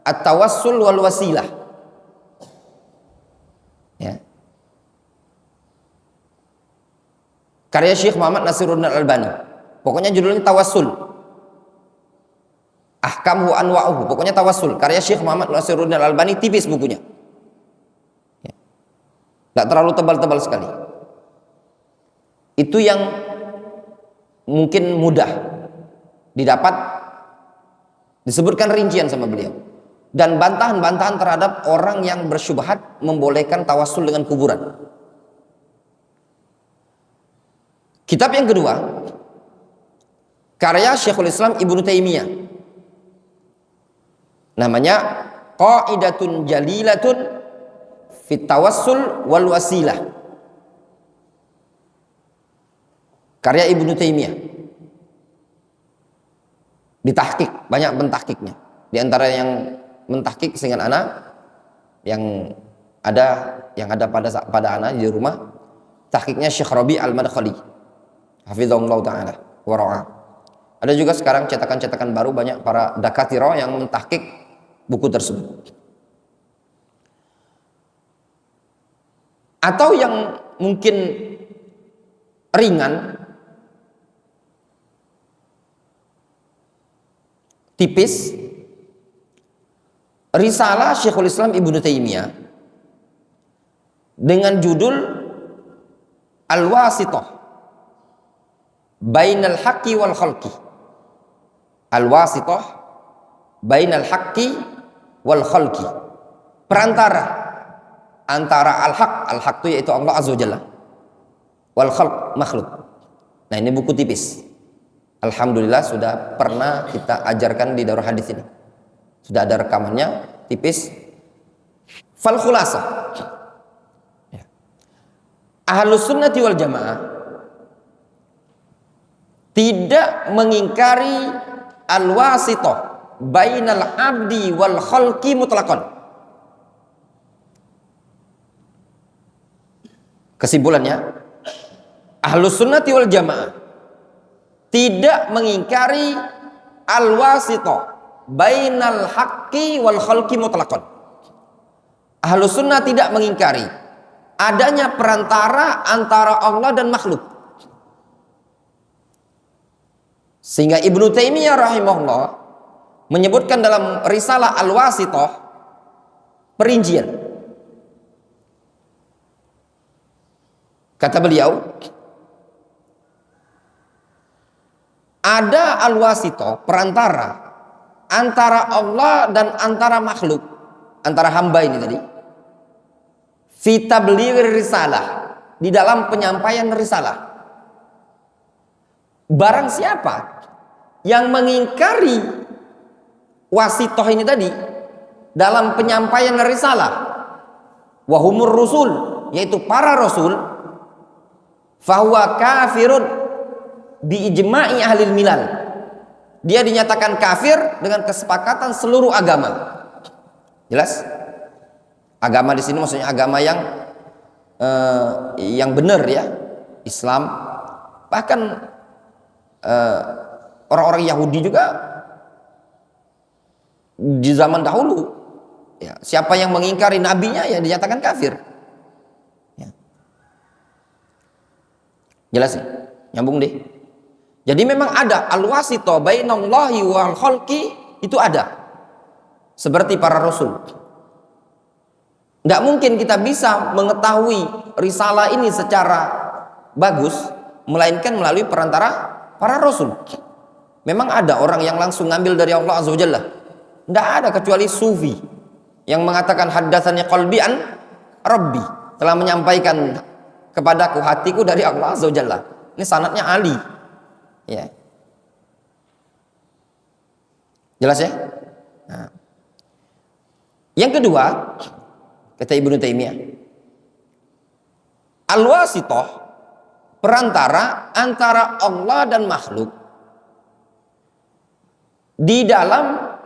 At-Tawassul wal Wasilah. Ya. Karya Syekh Muhammad Nasiruddin Al-Albani. Pokoknya judulnya Tawassul. Ahkamu anwa'uhu. Pokoknya Tawassul. Karya Syekh Muhammad Nasiruddin Al-Albani, tipis bukunya. Ya. Nggak terlalu tebal-tebal sekali. Itu yang mungkin mudah didapat, disebutkan rincian sama beliau. Dan bantahan-bantahan terhadap orang yang bersyubhat membolehkan tawassul dengan kuburan. Kitab yang kedua, karya Syekhul Islam Ibnu Taimiyah, namanya Qaidatun Jalilatun fit Tawassul wal Wasilah. Karya Ibnu Taimiyah. Ditahqiq, banyak pentahqiqnya. Di antara yang mentahqiq dengan anak yang ada pada anak di rumah, tahqiqnya Syekh Rabi Al-Madkhali, hafizahullah taala wa ra'ah. Ada juga sekarang cetakan-cetakan baru, banyak para dakatiro yang mentahqiq buku tersebut. Atau yang mungkin ringan, tipis, risalah Syekhul Islam Ibnu Taimiyah dengan judul Al-Wasithah Bainal Haqqi wal Khalqi. Al-Wasithah Bainal Haqqi wal Khalqi. Perantara antara al-haq, al-haq itu yaitu Allah Azza wa Jalla, wal khalq, makhluk. Nah, ini buku tipis. Alhamdulillah sudah pernah kita ajarkan di Darul Hadis ini. Sudah ada rekamannya, tipis. Fal khulasah. Ahlus sunnati wal jamaah tidak mengingkari al-wasithah bainal abdi wal khalqi mutlaqan. Kesimpulannya, Ahlus sunnati wal jamaah tidak mengingkari al-wasithah bainal haqqi wal khalqi mutlaqan. Ahlus sunnah tidak mengingkari adanya perantara antara Allah dan makhluk. Sehingga Ibnu Taimiyah rahimahullah menyebutkan dalam risalah Al-Wasithah perincian. Kata beliau, ada al-wasithah, perantara antara Allah dan antara makhluk, antara hamba ini tadi, fi tabligh risalah, di dalam penyampaian risalah. Barang siapa yang mengingkari wasithah ini tadi dalam penyampaian risalah, wahumur rusul, yaitu para rasul, fahuwa kafirun bi ijma'i ahlil milal. Dia dinyatakan kafir dengan kesepakatan seluruh agama. Jelas? Agama di sini maksudnya agama yang benar ya, Islam. Bahkan orang-orang Yahudi juga di zaman dahulu, ya, siapa yang mengingkari nabinya ya dinyatakan kafir. Ya. Jelas ya? Nyambung deh. Jadi memang ada al-wasito bainallahi wal khalqi, itu ada. Seperti para rasul. Tidak mungkin kita bisa mengetahui risalah ini secara bagus melainkan melalui perantara para rasul. Memang ada orang yang langsung ngambil dari Allah Azza wa Jalla. Tidak ada kecuali sufi yang mengatakan haddatsani qalbi an rabbi, telah menyampaikan kepadaku hatiku dari Allah Azza wa Jalla. Ini sanadnya Ali. Ya. Jelas ya? Nah. Yang kedua, kata Ibnu Taimiyah, al-wasithah, perantara antara Allah dan makhluk di dalam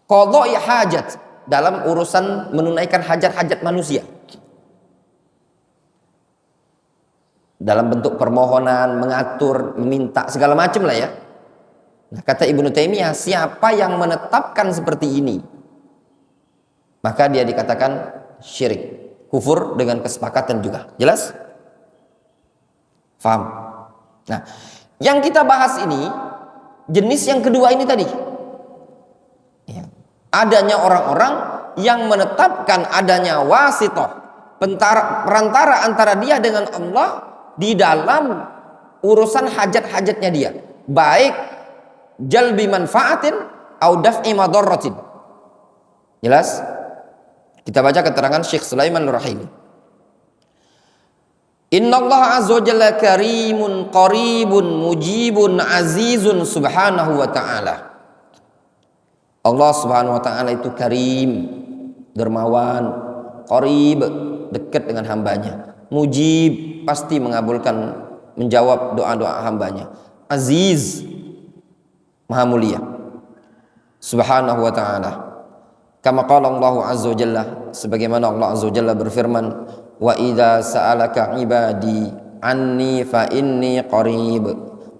qadha'i hajat, dalam urusan menunaikan hajat-hajat manusia. Dalam bentuk permohonan, mengatur, meminta, segala macam lah ya. Nah, kata Ibnu Taimiyah, siapa yang menetapkan seperti ini, maka dia dikatakan syirik, kufur dengan kesepakatan juga. Jelas? Faham? Nah, yang kita bahas ini jenis yang kedua ini tadi. Ya. Adanya orang-orang yang menetapkan adanya wasithah, perantara antara dia dengan Allah di dalam urusan hajat-hajatnya dia, baik jalbi manfaatin au daf'i madarratin. Jelas? Kita baca keterangan Syekh Sulaiman Ar-Rahili. Innallaha azza wa jalla karimun qaribun mujibun azizun subhanahu wa ta'ala. Allah subhanahu wa ta'ala itu karim, dermawan, qarib, dekat dengan hambanya, mujib, pasti mengabulkan, menjawab doa-doa hambanya, aziz, maha mulia, subhanahu wa ta'ala. Kama qala Allah azza wa jalla, sebagaimana Allah azza wa jalla berfirman, wa idza sa'alaka ibadi anni fa inni qarib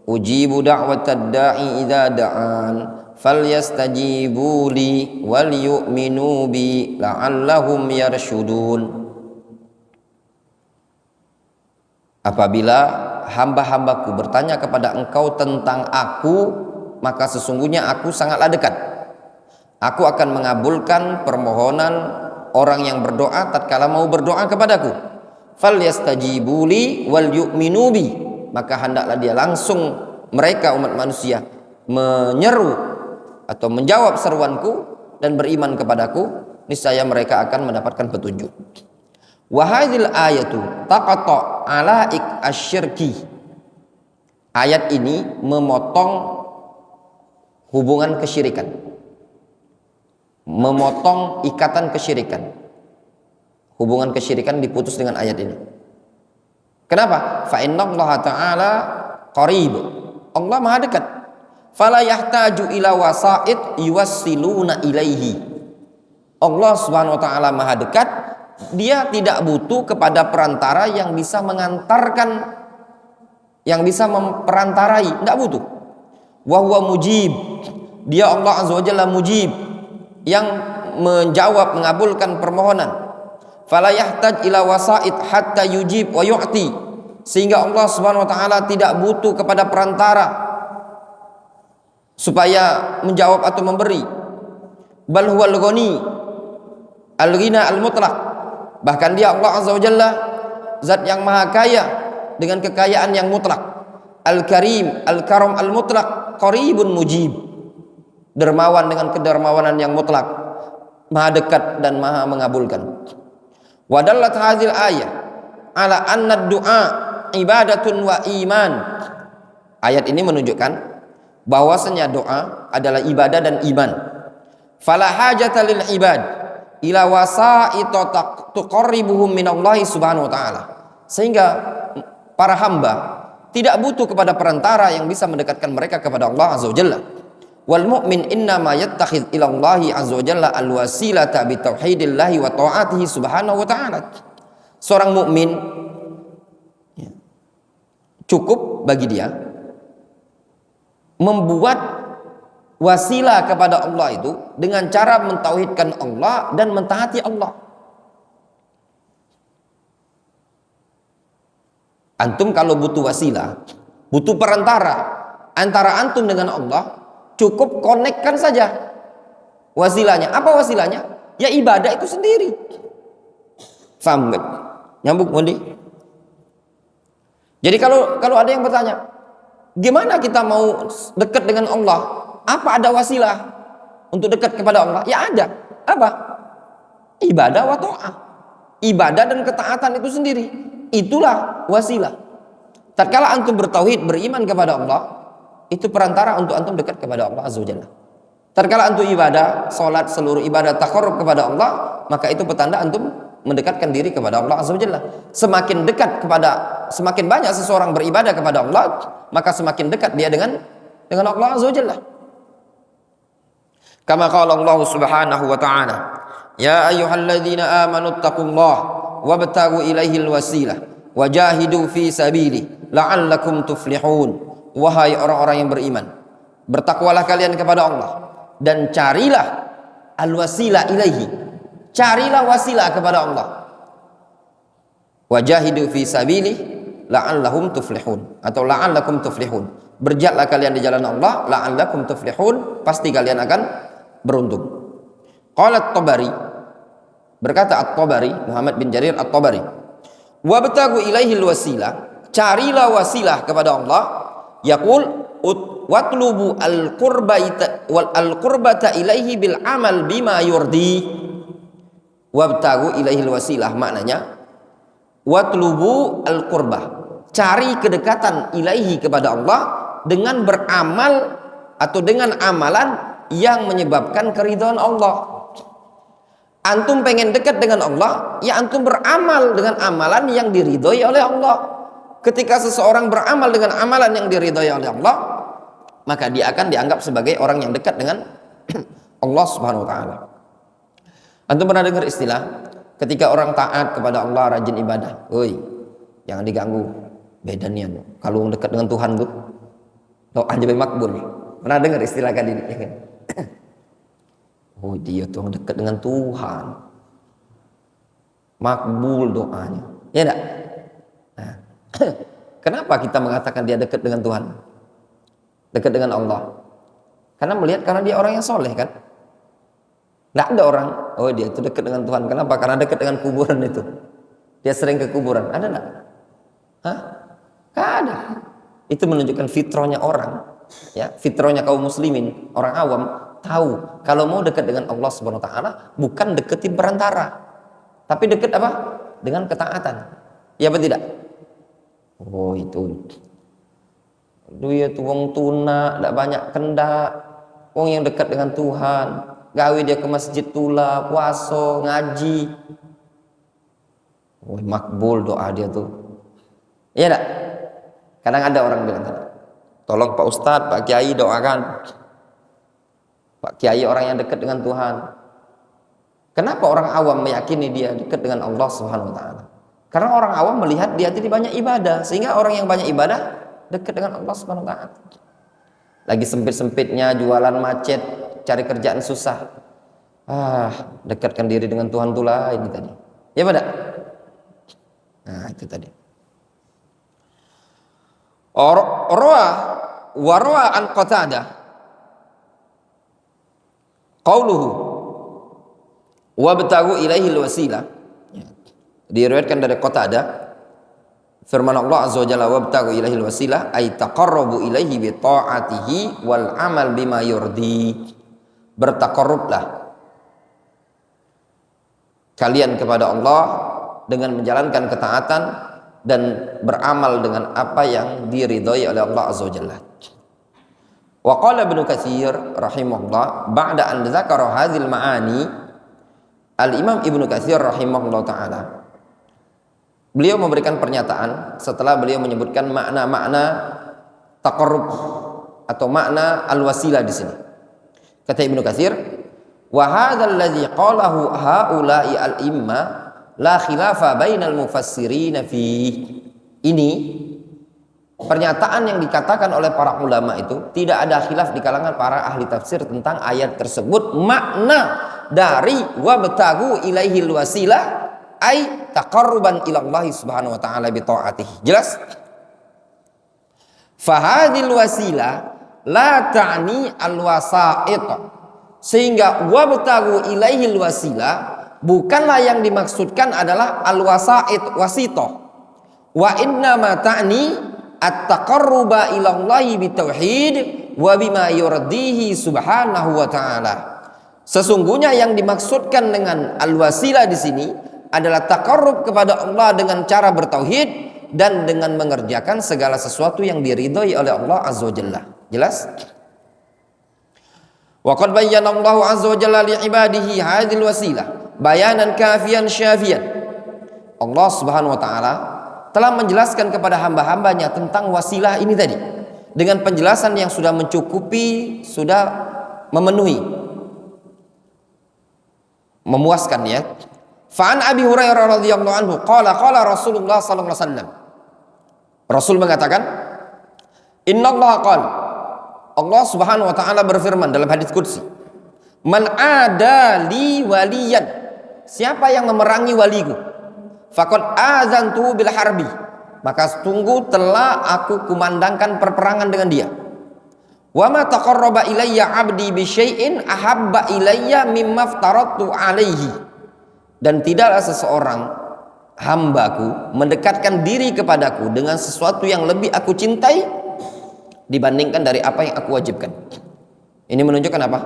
ujibu da'watad da'i idza da'an falyastajibu li wal yu'minu bi la'allahum yarshudun. Apabila hamba-hambaku bertanya kepada engkau tentang aku, maka sesungguhnya aku sangatlah dekat. Aku akan mengabulkan permohonan orang yang berdoa tatkala mau berdoa kepadaku. Falyastajibu li wal yu'minu bi, maka hendaklah dia langsung, mereka umat manusia, menyeru atau menjawab seruanku dan beriman kepadaku, niscaya mereka akan mendapatkan petunjuk. Wa hadzal ayatu taqata alaik asyirki. Ayat ini memotong hubungan kesyirikan, memotong ikatan kesyirikan. Hubungan kesyirikan diputus dengan ayat ini. Kenapa? Fa innallaha ta'ala qarib. Allah Maha dekat. Fala yahtaju ila wasa'id yuwassiluna ilaihi. Allah Subhanahu wa taala Maha dekat. Dia tidak butuh kepada perantara yang bisa mengantarkan, yang bisa memperantarai, tidak butuh. Wa huwa mujib. Dia Allah Azza wa Jalla mujib, yang menjawab, mengabulkan permohonan. Fala yahtaj ila wasa'id hatta yujib wa yu'ti. Sehingga Allah Subhanahu wa taala tidak butuh kepada perantara supaya menjawab atau memberi. Bal huwal ghani al-ghina al-mutlaq. Bahkan dia Allah Azza wa Jalla zat yang maha kaya dengan kekayaan yang mutlak. Al-Karim, Al-Karam al-mutlaq, qaribun mujib. Dermawan dengan kedermawanan yang mutlak, maha dekat dan maha mengabulkan. Wa dallat hadhil ayah ala anna ad-du'a ibadatun wa iman. Ayat ini menunjukkan bahwasanya doa adalah ibadah dan iman. Fala hajata lil ibad, ila wasa'ita tuqarribuhum minallahi subhanahu wa ta'ala. Sehingga para hamba tidak butuh kepada perantara yang bisa mendekatkan mereka kepada Allah azza wa jalla. Wal mu'min innama yattakhidh ila Allahi azza wa jalla al-wasilata bi tauhidillahi wa ta'atihi subhanahu wa ta'ala. Seorang mukmin cukup bagi dia membuat wasilah kepada Allah itu dengan cara mentauhidkan Allah dan mentaati Allah. Antum kalau butuh wasilah, butuh perantara antara antum dengan Allah, cukup konekkan saja wasilahnya. Apa wasilahnya? Ya ibadah itu sendiri. Faham gak? Nyambung Mondi? Jadi kalau ada yang bertanya, gimana kita mau dekat dengan Allah? Apa ada wasilah untuk dekat kepada Allah? Ya ada. Apa? Ibadah wa ta'ah. Ibadah dan ketaatan itu sendiri. Itulah wasilah. Tatkala antum bertauhid, beriman kepada Allah, itu perantara untuk antum dekat kepada Allah azza wajalla. Tatkala antum ibadah, salat, seluruh ibadah taqarrub kepada Allah, maka itu petanda antum mendekatkan diri kepada Allah azza wajalla. Semakin banyak seseorang beribadah kepada Allah, maka semakin dekat dia dengan Allah azza wajalla. Kama qala Allah subhanahu wa ta'ala, ya ayyuhalladzina amanu taqullaha wabtagu ilaihil wasilah wajahidu fi sabili la'allakum tuflihun. Wahai orang-orang yang beriman, bertakwalah kalian kepada Allah dan carilah al-wasilah ilaihi, carilah wasilah kepada Allah. Wajahidu fi sabili la'allahum tuflihun, atau la'allakum tuflihun, berjalanlah kalian di jalan Allah, la'allakum tuflihun, pasti kalian akan beruntung. Qala At-Tabari, berkata At-Tabari, Muhammad bin Jarir At-Tabari, wabtagu ilaihil wasilah, carilah wasilah kepada Allah. Yaqul watlubu al-qurbata ilaihi bil amal bima yurdi. Wabtagu ilaihil wasilah maknanya watlubu al-qurbah, cari kedekatan ilaihi kepada Allah dengan beramal atau dengan amalan yang menyebabkan keridhaan Allah. Antum pengen dekat dengan Allah, ya antum beramal dengan amalan yang diridhoi oleh Allah. Ketika seseorang beramal dengan amalan yang diridhai oleh Allah, maka dia akan dianggap sebagai orang yang dekat dengan Allah Subhanahu wa taala. Antum pernah dengar istilah ketika orang taat kepada Allah, rajin ibadah, "Oi, jangan diganggu. Beda nih kalau dekat dengan Tuhan tuh doa jadi makbul." Pernah dengar istilah kan ini? Oh, dia tuh dekat dengan Tuhan, makbul doanya. Ya enggak? Nah, kenapa kita mengatakan dia dekat dengan Tuhan, dekat dengan Allah? Karena dia orang yang soleh kan. Nggak ada orang, oh dia itu dekat dengan Tuhan. Kenapa? Karena dekat dengan kuburan itu. Dia sering ke kuburan. Ada nggak? Hah? Nggak ada. Itu menunjukkan fitrahnya orang, ya, fitrahnya kaum muslimin, orang awam tahu kalau mau dekat dengan Allah Subhanahu wa taala bukan deketin perantara, tapi dekat apa? Dengan ketaatan. Ya apa tidak? Oh itu. Dia tuh wong tuna, tidak banyak kendak. Wong yang dekat dengan Tuhan, gawe dia ke masjid tula, puasa, ngaji. Oh makbul doa dia tuh. Iya enggak? Kadang ada orang bilang, tolong Pak Ustadz, Pak Kiai doakan. Pak Kiai orang yang dekat dengan Tuhan. Kenapa orang awam meyakini dia dekat dengan Allah Subhanahu wa taala? Karena orang awam melihat dia tidak banyak ibadah, sehingga orang yang banyak ibadah dekat dengan Allah Subhanahu wa taala. Lagi sempit-sempitnya jualan macet, cari kerjaan susah. Dekatkan diri dengan Tuhan tulah ini tadi. Ya pada? Nah, itu tadi. Warwa an Qatadah qauluhu wabtagu ilaihil wasilah. Diriwayatkan dari Qatadah firman Allah azza wa jalla wabtagu ilaihil wasilah ay taqarrabu ilaihi bi ta'atihi wal amal bima yurdi. Bertaqarrublah kalian kepada Allah dengan menjalankan ketaatan dan beramal dengan apa yang diridhai oleh Allah azza wa jalla. Wa qala Ibnu Katsir rahimahullah ba'da an dzakara hadhil ma'ani Al-Imam Ibnu Katsir rahimahullah ta'ala, beliau memberikan pernyataan setelah beliau menyebutkan makna-makna taqarrub atau makna al-wasilah di sini. Kata Ibnu Katsir, wa hadzal ladzi qalahu haula'i al-imma la khilafa bainal mufassirin fi. Ini pernyataan yang dikatakan oleh para ulama itu tidak ada khilaf di kalangan para ahli tafsir tentang ayat tersebut. Makna dari wabtagu ilaihil wasilah ay taqarruban ila Allah subhanahu wa ta'ala bi ta'atihi. Jelas? Fahadil wasilah la ta'ni al-wasa'id. Sehingga wabtagu ilaihil wasilah bukanlah yang dimaksudkan adalah al-wasa'id, wasitoh. Wa inna ma ta'ni at-taqarruba ila Allah bi tauhid wa bima yurdihi subhanahu wa ta'ala. Sesungguhnya yang dimaksudkan dengan al-wasilah di sini adalah taqarrub kepada Allah dengan cara bertauhid dan dengan mengerjakan segala sesuatu yang diridhai oleh Allah azza wajalla. Jelas? Wa qad bayyana Allah azza wajalla li ibadihi hadhil wasilah bayanan kafiyan syafiyan. Allah subhanahu wa ta'ala telah menjelaskan kepada hamba-hambanya tentang wasilah ini tadi dengan penjelasan yang sudah mencukupi, sudah memenuhi, memuaskan ya. Fa'an Abi Hurairah radhiyallahu anhu qala Rasulullah sallallahu alaihi wasallam. Rasul mengatakan, "Innallaha qala." Allah Subhanahu wa taala berfirman dalam hadis qudsi, "Man ada li waliyan." Siapa yang memerangi waliku, faqad azantu bil harbi. Maka tunggu telah aku kumandangkan perperangan dengan dia. Wa ma taqarraba ilayya 'abdi bi syai'in ahabba ilayya mimma aftaratu 'alaihi. Dan tidaklah seseorang hambaku mendekatkan diri kepadaku dengan sesuatu yang lebih aku cintai dibandingkan dari apa yang aku wajibkan. Ini menunjukkan apa?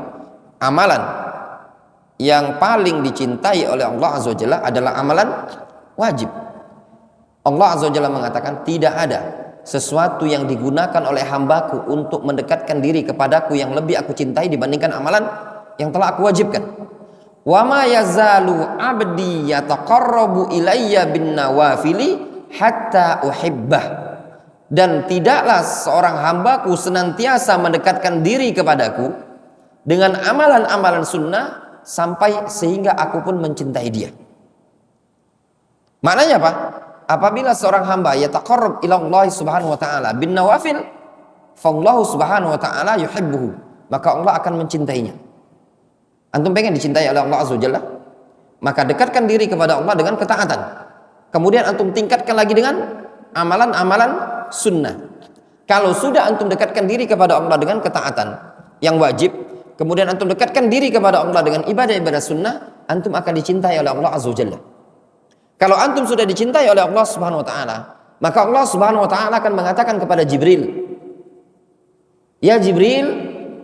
Amalan yang paling dicintai oleh Allah azza wajalla adalah amalan wajib. Allah azza wajalla mengatakan tidak ada sesuatu yang digunakan oleh hambaku untuk mendekatkan diri kepadaku yang lebih aku cintai dibandingkan amalan yang telah aku wajibkan. Wa ma yazalu 'abdi yataqarrabu ilayya bin nawafili hatta uhibbah. Dan tidaklah seorang hambaku senantiasa mendekatkan diri kepadaku dengan amalan-amalan sunnah sampai sehingga aku pun mencintai dia. Maknanya apa? Apabila seorang hamba yataqarrab ila Allah subhanahu wa ta'ala bin nawafil, fa Allah subhanahu wa ta'ala yuhibbuhu, maka Allah akan mencintainya. Antum pengen dicintai oleh Allah azza wajalla, maka dekatkan diri kepada Allah dengan ketaatan. Kemudian antum tingkatkan lagi dengan amalan-amalan sunnah. Kalau sudah antum dekatkan diri kepada Allah dengan ketaatan yang wajib, kemudian antum dekatkan diri kepada Allah dengan ibadah-ibadah sunnah, antum akan dicintai oleh Allah azza wajalla. Kalau antum sudah dicintai oleh Allah subhanahu wa ta'ala, maka Allah subhanahu wa ta'ala akan mengatakan kepada Jibril, "Ya Jibril,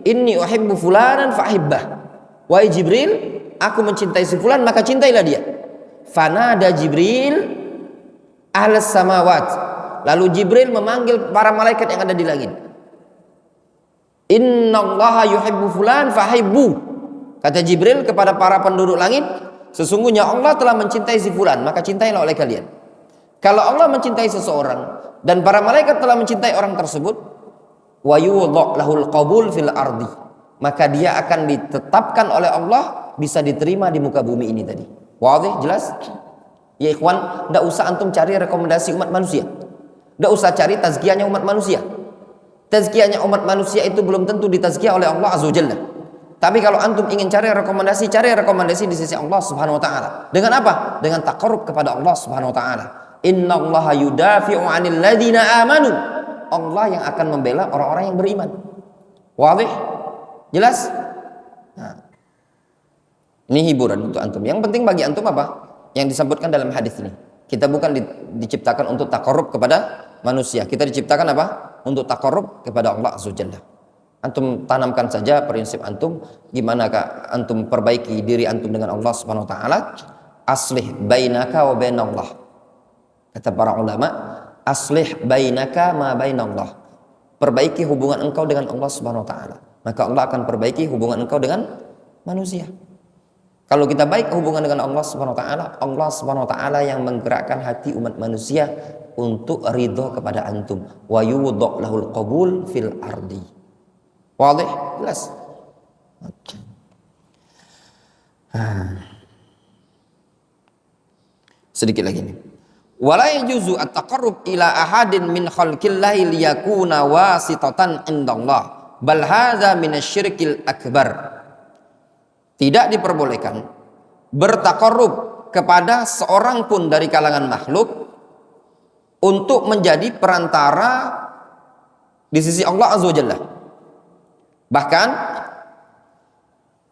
inni uhibbu fulanan fahibbah." Wahai Jibril, aku mencintai si fulan, maka cintailah dia. Fanada Jibril ahlas samawat. Lalu Jibril memanggil para malaikat yang ada di langit. Innallaha yuhibbu fulan fahibbu. Kata Jibril kepada para penduduk langit, sesungguhnya Allah telah mencintai si fulan, maka cintailah oleh kalian. Kalau Allah mencintai seseorang dan para malaikat telah mencintai orang tersebut, wa yudha'u lahul qabul fil ardi, maka dia akan ditetapkan oleh Allah bisa diterima di muka bumi ini tadi. Wadih, jelas? Ya ikhwan, tidak usah antum cari rekomendasi umat manusia, tidak usah cari tazkiyahnya umat manusia. Tazkiyahnya umat manusia itu belum tentu ditazkiyah oleh Allah azza wajalla. Tapi kalau antum ingin cari rekomendasi di sisi Allah subhanahu wa ta'ala. Dengan apa? Dengan taqarrub kepada Allah subhanahu wa ta'ala. Innallaha yudafi'u 'anil ladzina amanu. Allah yang akan membela orang-orang yang beriman. Wadih? Jelas? Nah, ini hiburan untuk antum. Yang penting bagi antum apa? Yang disebutkan dalam hadis ini. Kita bukan diciptakan untuk taqarrub kepada manusia. Kita diciptakan apa? Untuk taqarrub kepada Allah azza wajalla. Antum tanamkan saja prinsip antum, gimana kah antum perbaiki diri antum dengan Allah subhanahu wa ta'ala. Aslih bainaka wa bainallah. Kata para ulama, aslih bainaka ma bainallah. Perbaiki hubungan engkau dengan Allah subhanahu wa ta'ala, maka Allah akan perbaiki hubungan engkau dengan manusia. Kalau kita baik hubungan dengan Allah Subhanahu wa taala, Allah Subhanahu wa taala yang menggerakkan hati umat manusia untuk ridho kepada antum. Wa yudh lahul qabul fil ardi. Wadih? Jelas? Oke. Sedikit lagi nih. Wala yajuzu at-taqarrub ila ahadin min khalqillahi liyakuna wasitatan indallah. Bal hadza minasyirkil akbar. Tidak diperbolehkan bertaqarrub kepada seorang pun dari kalangan makhluk untuk menjadi perantara di sisi Allah Azza wa Jalla. Bahkan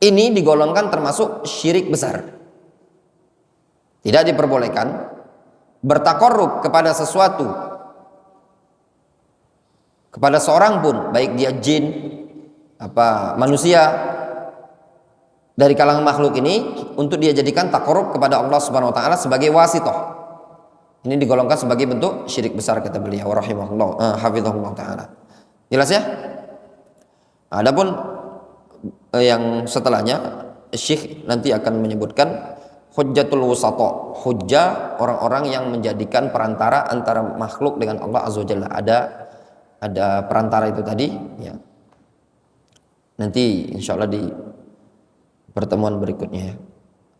ini digolongkan termasuk syirik besar. Tidak diperbolehkan bertaqarrub kepada sesuatu, kepada seorang pun, baik dia jin, manusia, dari kalangan makhluk ini, untuk dia jadikan taqarrub kepada Allah Subhanahu wa taala sebagai wasithah. Ini digolongkan sebagai bentuk syirik besar, kata beliau rahimahullah, hafizahullah taala. Jelas ya? Adapun yang setelahnya Syekh nanti akan menyebutkan hujjatul wusata, hujjah orang-orang yang menjadikan perantara antara makhluk dengan Allah Azza wa Jalla. Ada perantara itu tadi ya. Nanti insyaallah di pertemuan berikutnya ya.